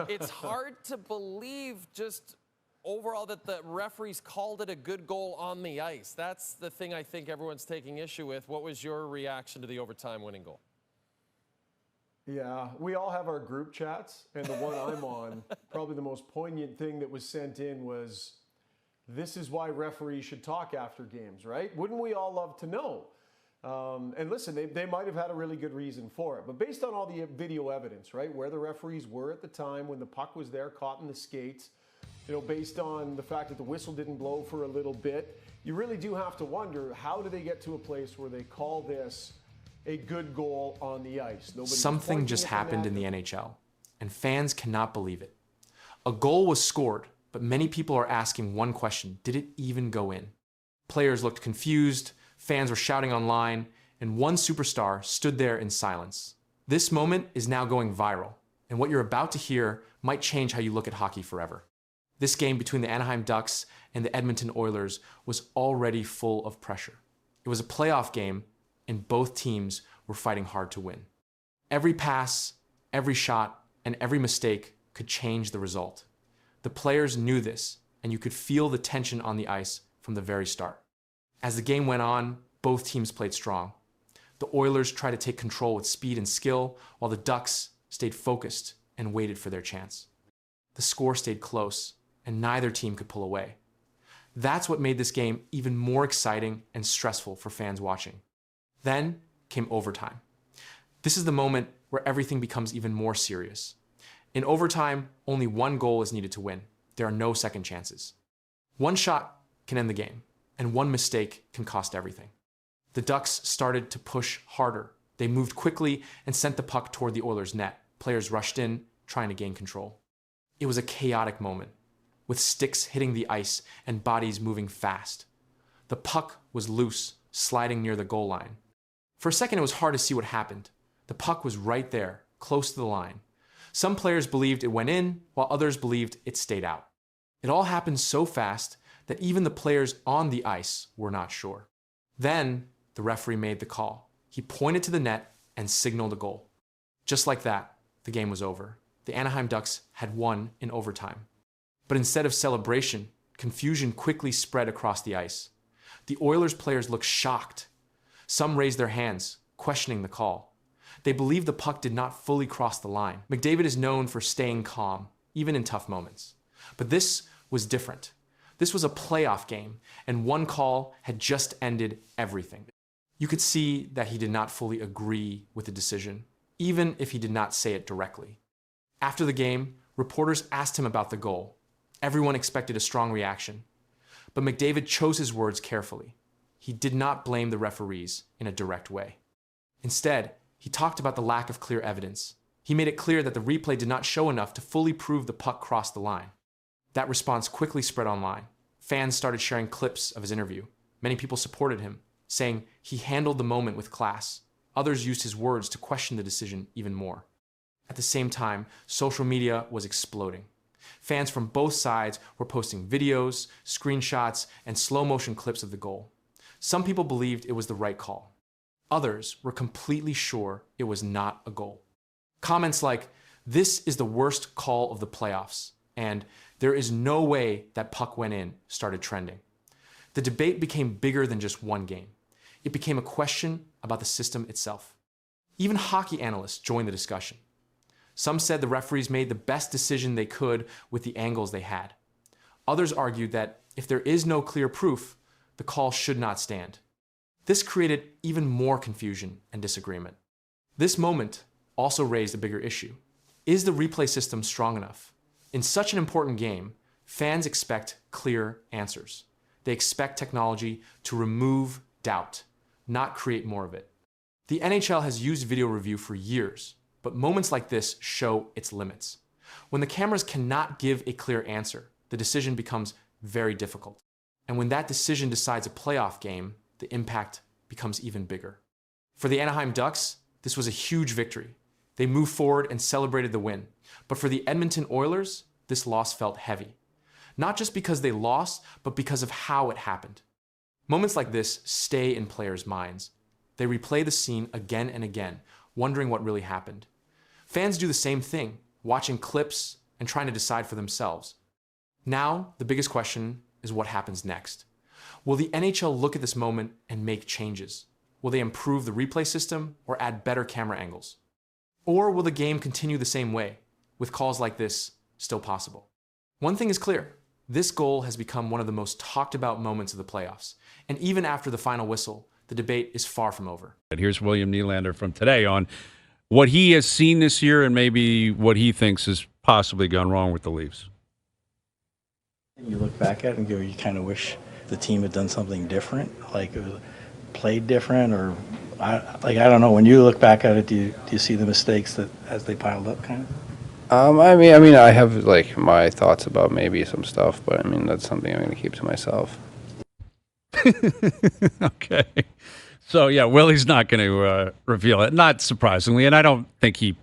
It's hard to believe just overall that the referees called it a good goal on the ice. That's the thing I think everyone's taking issue with. What was your reaction to the overtime winning goal? Yeah, we all have our group chats, and the one I'm on, probably the most poignant thing that was sent in was, this is why referees should talk after games, right? Wouldn't we all love to know? And listen, they might have had a really good reason for it, but based on all the video evidence, right, where the referees were at the time when the puck was there caught in the skates, you know, based on the fact that the whistle didn't blow for a little bit, you really do have to wonder, how do they get to a place where they call this a good goal on the ice? Something just happened in the NHL, and fans cannot believe it. A goal was scored, but many people are asking one question: did it even go in? Players looked confused, fans were shouting online, and one superstar stood there in silence. This moment is now going viral, and what you're about to hear might change how you look at hockey forever. This game between the Anaheim Ducks and the Edmonton Oilers was already full of pressure. It was a playoff game, and both teams were fighting hard to win. Every pass, every shot, and every mistake could change the result. The players knew this, and you could feel the tension on the ice from the very start. As the game went on, both teams played strong. The Oilers tried to take control with speed and skill, while the Ducks stayed focused and waited for their chance. The score stayed close, and neither team could pull away. That's what made this game even more exciting and stressful for fans watching. Then came overtime. This is the moment where everything becomes even more serious. In overtime, only one goal is needed to win. There are no second chances. One shot can end the game, and one mistake can cost everything. The Ducks started to push harder. They moved quickly and sent the puck toward the Oilers' net. Players rushed in, trying to gain control. It was a chaotic moment, with sticks hitting the ice and bodies moving fast. The puck was loose, sliding near the goal line. For a second, it was hard to see what happened. The puck was right there, close to the line. Some players believed it went in, while others believed it stayed out. It all happened so fast that even the players on the ice were not sure. Then, the referee made the call. He pointed to the net and signaled a goal. Just like that, the game was over. The Anaheim Ducks had won in overtime. But instead of celebration, confusion quickly spread across the ice. The Oilers players looked shocked. Some raised their hands, questioning the call. They believed the puck did not fully cross the line. McDavid is known for staying calm, even in tough moments. But this was different. This was a playoff game, and one call had just ended everything. You could see that he did not fully agree with the decision, even if he did not say it directly. After the game, reporters asked him about the goal. Everyone expected a strong reaction. But McDavid chose his words carefully. He did not blame the referees in a direct way. Instead, he talked about the lack of clear evidence. He made it clear that the replay did not show enough to fully prove the puck crossed the line. That response quickly spread online. Fans started sharing clips of his interview. Many people supported him, saying he handled the moment with class. Others used his words to question the decision even more. At the same time, social media was exploding. Fans from both sides were posting videos, screenshots, and slow-motion clips of the goal. Some people believed it was the right call. Others were completely sure it was not a goal. Comments like, "This is the worst call of the playoffs," and "There is no way that puck went in," started trending. The debate became bigger than just one game. It became a question about the system itself. Even hockey analysts joined the discussion. Some said the referees made the best decision they could with the angles they had. Others argued that if there is no clear proof, the call should not stand. This created even more confusion and disagreement. This moment also raised a bigger issue. Is the replay system strong enough? In such an important game, fans expect clear answers. They expect technology to remove doubt, not create more of it. The NHL has used video review for years, but moments like this show its limits. When the cameras cannot give a clear answer, the decision becomes very difficult. And when that decision decides a playoff game, the impact becomes even bigger. For the Anaheim Ducks, this was a huge victory. They moved forward and celebrated the win. But for the Edmonton Oilers, this loss felt heavy. Not just because they lost, but because of how it happened. Moments like this stay in players' minds. They replay the scene again and again, wondering what really happened. Fans do the same thing, watching clips, and trying to decide for themselves. Now, the biggest question is what happens next. Will the NHL look at this moment and make changes? Will they improve the replay system or add better camera angles? Or will the game continue the same way, with calls like this still possible? One thing is clear. This goal has become one of the most talked about moments of the playoffs. And even after the final whistle, the debate is far from over. Here's William Nylander from today on what he has seen this year and maybe what he thinks has possibly gone wrong with the Leafs. You look back at it and go, you kind of wish the team had done something different, like it was played different, or I don't know. When you look back at it, do you see the mistakes that as they piled up, kind of? I mean, I have like my thoughts about maybe some stuff, but I mean that's something I'm going to keep to myself. Okay. So, yeah, Willie's not going to reveal it, not surprisingly. And I don't think he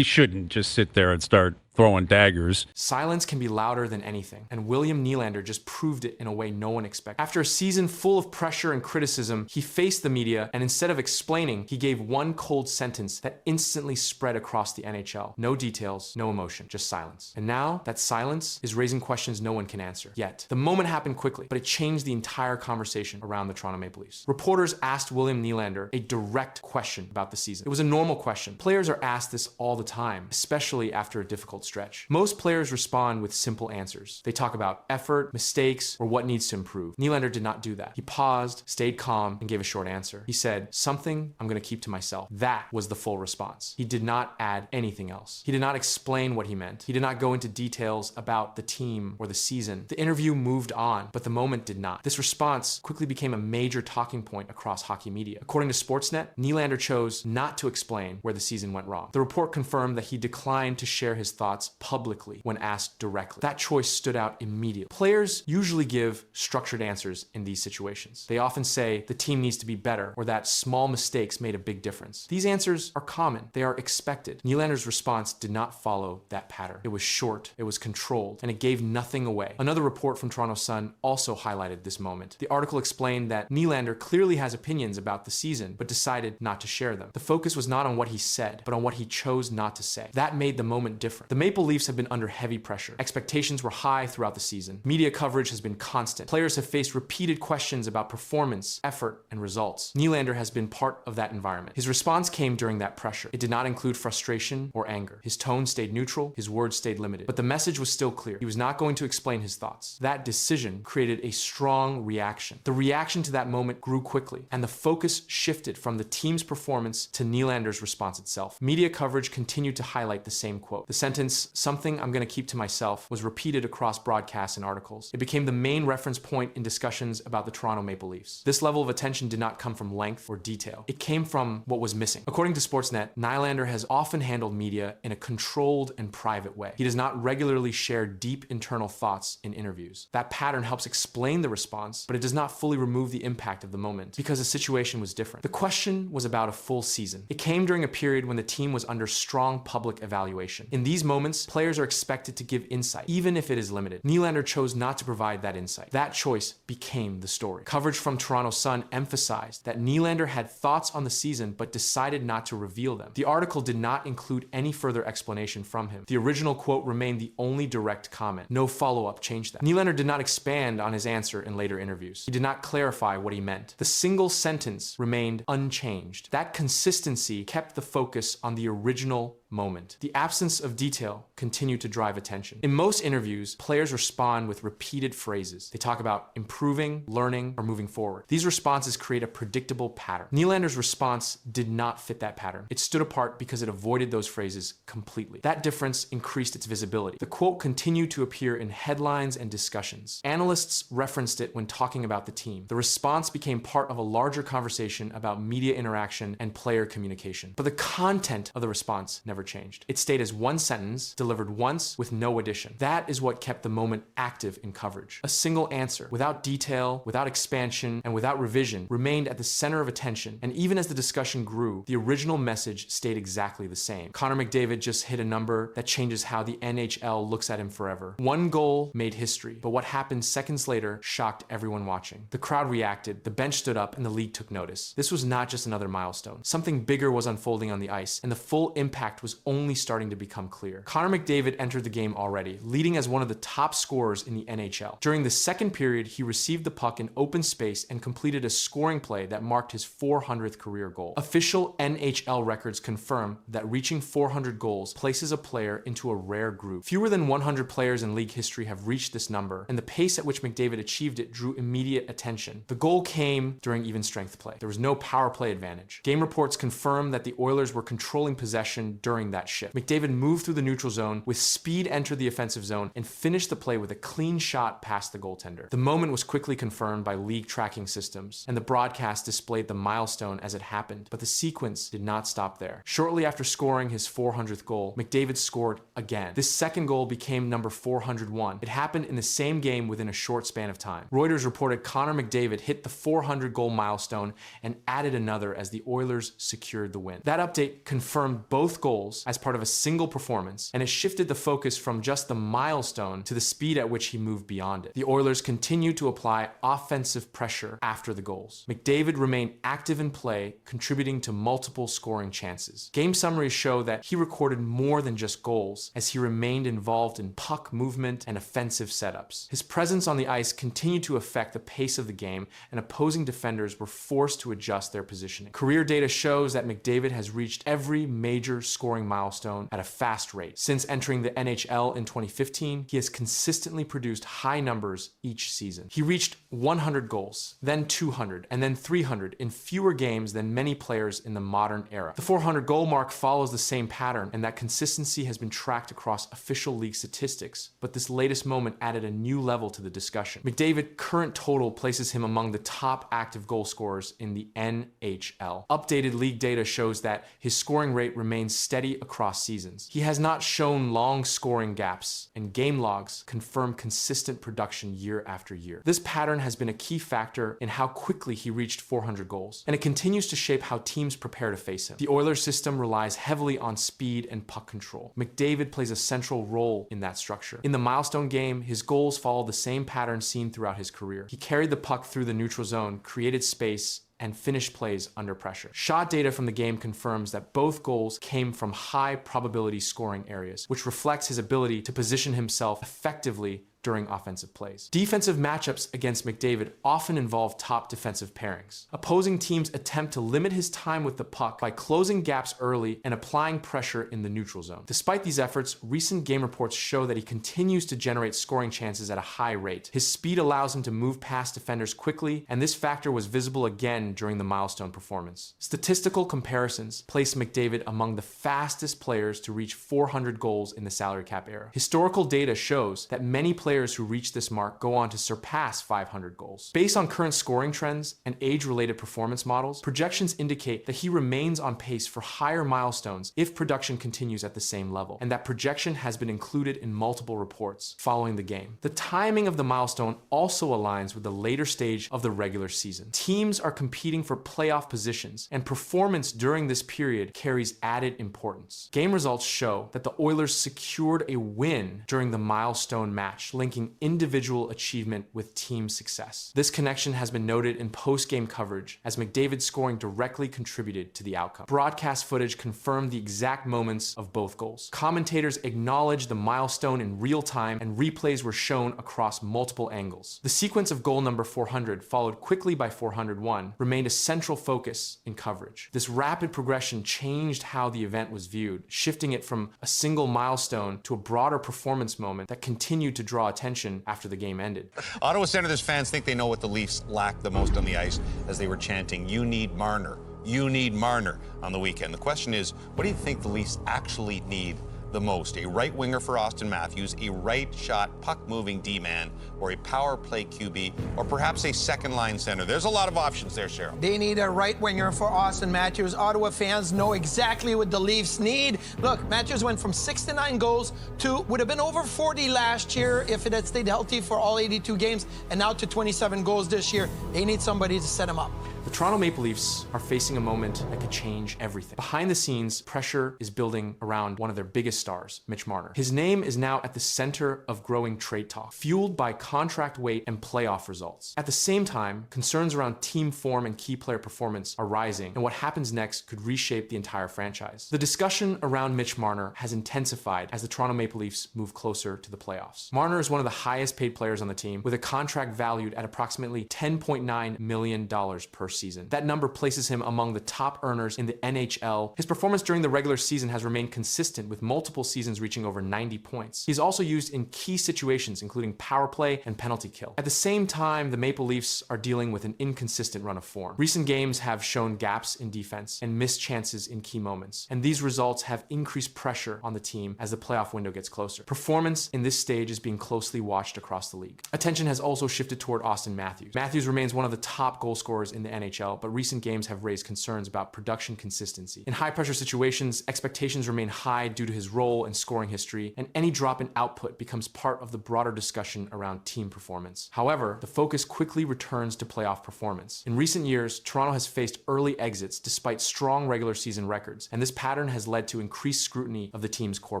shouldn't just sit there and start throwing daggers. Silence can be louder than anything, and William Nylander just proved it in a way no one expected. After a season full of pressure and criticism, he faced the media, and instead of explaining, he gave one cold sentence that instantly spread across the NHL. No details, no emotion, just silence. And now, that silence is raising questions no one can answer. Yet, the moment happened quickly, but it changed the entire conversation around the Toronto Maple Leafs. Reporters asked William Nylander a direct question about the season. It was a normal question. Players are asked this all the time, especially after a difficult stretch. Most players respond with simple answers. They talk about effort, mistakes, or what needs to improve. Nylander did not do that. He paused, stayed calm, and gave a short answer. He said, "Something I'm going to keep to myself." That was the full response. He did not add anything else. He did not explain what he meant. He did not go into details about the team or the season. The interview moved on, but the moment did not. This response quickly became a major talking point across hockey media. According to Sportsnet, Nylander chose not to explain where the season went wrong. The report confirmed that he declined to share his thoughts publicly when asked directly. That choice stood out immediately. Players usually give structured answers in these situations. They often say the team needs to be better or that small mistakes made a big difference. These answers are common. They are expected. Nylander's response did not follow that pattern. It was short, it was controlled, and it gave nothing away. Another report from Toronto Sun also highlighted this moment. The article explained that Nylander clearly has opinions about the season, but decided not to share them. The focus was not on what he said, but on what he chose not to say. That made the moment different. The Maple Leafs have been under heavy pressure. Expectations were high throughout the season. Media coverage has been constant. Players have faced repeated questions about performance, effort, and results. Nylander has been part of that environment. His response came during that pressure. It did not include frustration or anger. His tone stayed neutral, his words stayed limited. But the message was still clear. He was not going to explain his thoughts. That decision created a strong reaction. The reaction to that moment grew quickly, and the focus shifted from the team's performance to Nylander's response itself. Media coverage continued to highlight the same quote. The sentence, "Something I'm going to keep to myself," was repeated across broadcasts and articles. It became the main reference point in discussions about the Toronto Maple Leafs. This level of attention did not come from length or detail. It came from what was missing. According to Sportsnet, Nylander has often handled media in a controlled and private way. He does not regularly share deep internal thoughts in interviews. That pattern helps explain the response, but it does not fully remove the impact of the moment because the situation was different. The question was about a full season. It came during a period when the team was under strong public evaluation. In these moments, players are expected to give insight, even if it is limited. Nylander chose not to provide that insight. That choice became the story. Coverage from Toronto Sun emphasized that Nylander had thoughts on the season but decided not to reveal them. The article did not include any further explanation from him. The original quote remained the only direct comment. No follow-up changed that. Nylander did not expand on his answer in later interviews. He did not clarify what he meant. The single sentence remained unchanged. That consistency kept the focus on the original moment. The absence of detail continued to drive attention. In most interviews, players respond with repeated phrases. They talk about improving, learning, or moving forward. These responses create a predictable pattern. Nylander's response did not fit that pattern. It stood apart because it avoided those phrases completely. That difference increased its visibility. The quote continued to appear in headlines and discussions. Analysts referenced it when talking about the team. The response became part of a larger conversation about media interaction and player communication. But the content of the response never changed. It stayed as one sentence, delivered once with no addition. That is what kept the moment active in coverage. A single answer, without detail, without expansion, and without revision, remained at the center of attention, and even as the discussion grew, the original message stayed exactly the same. Connor McDavid just hit a number that changes how the NHL looks at him forever. One goal made history, but what happened seconds later shocked everyone watching. The crowd reacted, the bench stood up, and the league took notice. This was not just another milestone. Something bigger was unfolding on the ice, and the full impact was only starting to become clear. Connor McDavid entered the game already, leading as one of the top scorers in the NHL. During the second period, he received the puck in open space and completed a scoring play that marked his 400th career goal. Official NHL records confirm that reaching 400 goals places a player into a rare group. Fewer than 100 players in league history have reached this number, and the pace at which McDavid achieved it drew immediate attention. The goal came during even strength play. There was no power play advantage. Game reports confirm that the Oilers were controlling possession during that shift. McDavid moved through the neutral zone, with speed entered the offensive zone, and finished the play with a clean shot past the goaltender. The moment was quickly confirmed by league tracking systems, and the broadcast displayed the milestone as it happened, but the sequence did not stop there. Shortly after scoring his 400th goal, McDavid scored again. This second goal became number 401. It happened in the same game within a short span of time. Reuters reported Connor McDavid hit the 400 goal milestone and added another as the Oilers secured the win. That update confirmed both goals as part of a single performance, and it shifted the focus from just the milestone to the speed at which he moved beyond it. The Oilers continued to apply offensive pressure after the goals. McDavid remained active in play, contributing to multiple scoring chances. Game summaries show that he recorded more than just goals, as he remained involved in puck movement and offensive setups. His presence on the ice continued to affect the pace of the game, and opposing defenders were forced to adjust their positioning. Career data shows that McDavid has reached every major scoring milestone at a fast rate. Since entering the NHL in 2015, he has consistently produced high numbers each season. He reached 100 goals, then 200, and then 300 in fewer games than many players in the modern era. The 400 goal mark follows the same pattern, and that consistency has been tracked across official league statistics, but this latest moment added a new level to the discussion. McDavid's current total places him among the top active goal scorers in the NHL. Updated league data shows that his scoring rate remains steady across seasons. He has not shown long scoring gaps, and game logs confirm consistent production year after year. This pattern has been a key factor in how quickly he reached 400 goals, and it continues to shape how teams prepare to face him. The Oilers system relies heavily on speed and puck control. McDavid plays a central role in that structure. In the milestone game, his goals follow the same pattern seen throughout his career. He carried the puck through the neutral zone, created space, and finished plays under pressure. Shot data from the game confirms that both goals came from high probability scoring areas, which reflects his ability to position himself effectively during offensive plays. Defensive matchups against McDavid often involve top defensive pairings. Opposing teams attempt to limit his time with the puck by closing gaps early and applying pressure in the neutral zone. Despite these efforts, recent game reports show that he continues to generate scoring chances at a high rate. His speed allows him to move past defenders quickly, and this factor was visible again during the milestone performance. Statistical comparisons place McDavid among the fastest players to reach 400 goals in the salary cap era. Historical data shows that many players who reach this mark go on to surpass 500 goals. Based on current scoring trends and age-related performance models, projections indicate that he remains on pace for higher milestones if production continues at the same level, and that projection has been included in multiple reports following the game. The timing of the milestone also aligns with the later stage of the regular season. Teams are competing for playoff positions, and performance during this period carries added importance. Game results show that the Oilers secured a win during the milestone match, linking individual achievement with team success. This connection has been noted in post-game coverage, as McDavid's scoring directly contributed to the outcome. Broadcast footage confirmed the exact moments of both goals. Commentators acknowledged the milestone in real time, and replays were shown across multiple angles. The sequence of goal number 400, followed quickly by 401, remained a central focus in coverage. This rapid progression changed how the event was viewed, shifting it from a single milestone to a broader performance moment that continued to draw attention after the game ended. Ottawa Senators fans think they know what the Leafs lacked the most on the ice as they were chanting, "You need Marner, you need Marner," on the weekend. The question is, what do you think the Leafs actually need the most? A right winger for Austin Matthews, a right shot puck-moving D-man, or a power play QB, or perhaps a second-line center? There's a lot of options there, Cheryl. They need a right winger for Austin Matthews. Ottawa fans know exactly what the Leafs need. Look, Matthews went from 69 goals to would have been over 40 last year if it had stayed healthy for all 82 games, and now to 27 goals this year. They need somebody to set him up. The Toronto Maple Leafs are facing a moment that could change everything. Behind the scenes, pressure is building around one of their biggest stars, Mitch Marner. His name is now at the center of growing trade talk, fueled by contract weight and playoff results. At the same time, concerns around team form and key player performance are rising, and what happens next could reshape the entire franchise. The discussion around Mitch Marner has intensified as the Toronto Maple Leafs move closer to the playoffs. Marner is one of the highest paid players on the team, with a contract valued at approximately $10.9 million per season. That number places him among the top earners in the NHL. His performance during the regular season has remained consistent, with multiple seasons reaching over 90 points. He's also used in key situations, including power play and penalty kill. At the same time, the Maple Leafs are dealing with an inconsistent run of form. Recent games have shown gaps in defense and missed chances in key moments, and these results have increased pressure on the team as the playoff window gets closer. Performance in this stage is being closely watched across the league. Attention has also shifted toward Austin Matthews. Matthews remains one of the top goal scorers in the NHL, but recent games have raised concerns about production consistency. In high-pressure situations, expectations remain high due to his role and scoring history, and any drop in output becomes part of the broader discussion around team performance. However, the focus quickly returns to playoff performance. In recent years, Toronto has faced early exits despite strong regular season records, and this pattern has led to increased scrutiny of the team's core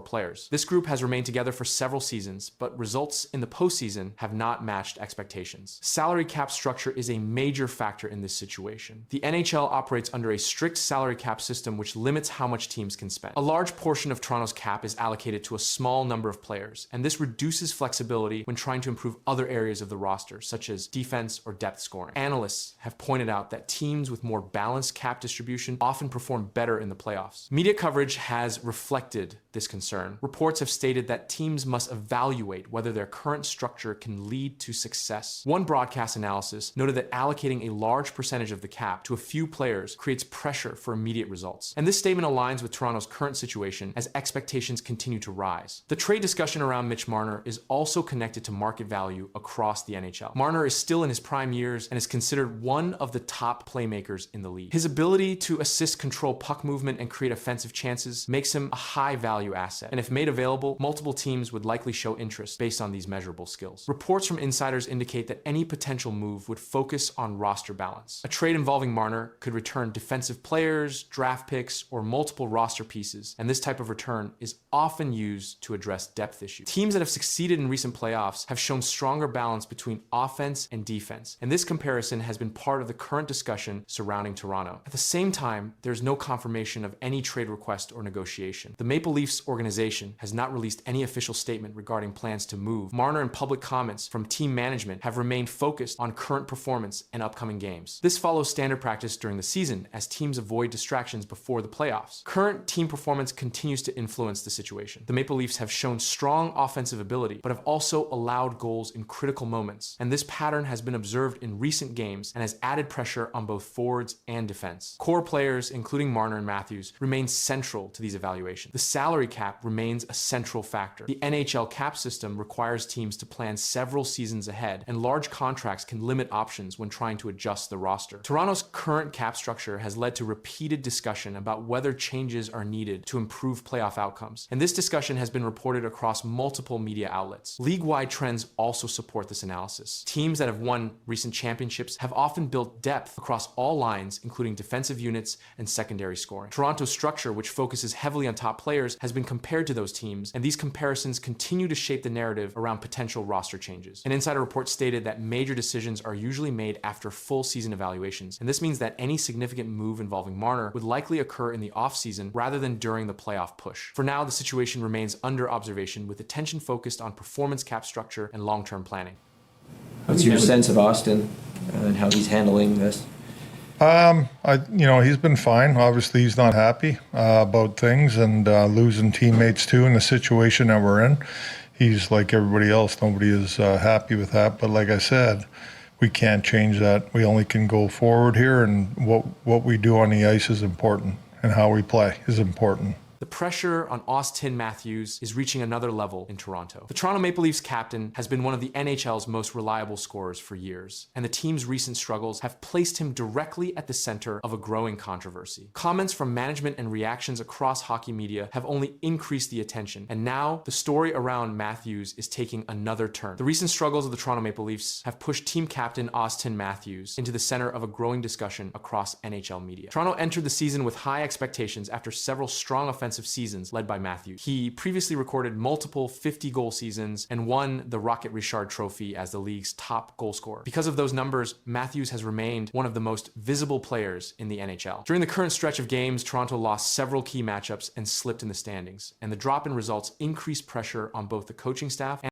players. This group has remained together for several seasons, but results in the postseason have not matched expectations. Salary cap structure is a major factor in this situation. The NHL operates under a strict salary cap system which limits how much teams can spend. A large portion of Toronto's cap is allocated to a small number of players, and this reduces flexibility when trying to improve other areas of the roster, such as defense or depth scoring. Analysts have pointed out that teams with more balanced cap distribution often perform better in the playoffs. Media coverage has reflected this concern. Reports have stated that teams must evaluate whether their current structure can lead to success. One broadcast analysis noted that allocating a large percentage of the cap to a few players creates pressure for immediate results. And this statement aligns with Toronto's current situation as expectations continue to rise. The trade discussion around Mitch Marner is also connected to market value across the NHL. Marner is still in his prime years and is considered one of the top playmakers in the league. His ability to assist, control puck movement, and create offensive chances makes him a high value asset. And if made available, multiple teams would likely show interest based on these measurable skills. Reports from insiders indicate that any potential move would focus on roster balance. A trade involving Marner could return defensive players, draft picks, or multiple roster pieces, and this type of return is often used to address depth issues. Teams that have succeeded in recent playoffs have shown stronger balance between offense and defense, and this comparison has been part of the current discussion surrounding Toronto. At the same time, there's no confirmation of any trade request or negotiation. The Maple Leafs organization has not released any official statement regarding plans to move. Marner and public comments from team management have remained focused on current performance and upcoming games. This follows standard practice during the season as teams avoid distractions before the playoffs. Current team performance continues to influence the situation. The Maple Leafs have shown strong offensive ability, but have also allowed goals in critical moments, and this pattern has been observed in recent games and has added pressure on both forwards and defense. Core players, including Marner and Matthews, remain central to these evaluations. The salary cap remains a central factor. The NHL cap system requires teams to plan several seasons ahead, and large contracts can limit options when trying to adjust the roster. Toronto's current cap structure has led to repeated discussion about whether changes are needed to improve playoff outcomes, and this discussion has been reported across multiple media outlets. League-wide trends also support this analysis. Teams that have won recent championships have often built depth across all lines, including defensive units and secondary scoring. Toronto's structure, which focuses heavily on top players, has been compared to those teams, and these comparisons continue to shape the narrative around potential roster changes. An insider report stated that major decisions are usually made after full season evaluations, and this means that any significant move involving Marner would likely occur in the offseason rather than during the playoff push. For now, the situation remains under observation, with attention focused on performance cap structure and long-term planning. What's your sense of Austin and how he's handling this? He's been fine. Obviously, he's not happy about things and losing teammates too in the situation that we're in. He's like everybody else. Nobody is happy with that. But like I said, we can't change that. We only can go forward here, and what we do on the ice is important, and how we play is important. The pressure on Austin Matthews is reaching another level in Toronto. The Toronto Maple Leafs captain has been one of the NHL's most reliable scorers for years, and the team's recent struggles have placed him directly at the center of a growing controversy. Comments from management and reactions across hockey media have only increased the attention, and now the story around Matthews is taking another turn. The recent struggles of the Toronto Maple Leafs have pushed team captain Austin Matthews into the center of a growing discussion across NHL media. Toronto entered the season with high expectations after several strong offensive seasons led by Matthews. He previously recorded multiple 50-goal seasons and won the Rocket Richard Trophy as the league's top goal scorer. Because of those numbers, Matthews has remained one of the most visible players in the NHL. During the current stretch of games, Toronto lost several key matchups and slipped in the standings, and the drop in results increased pressure on both the coaching staff and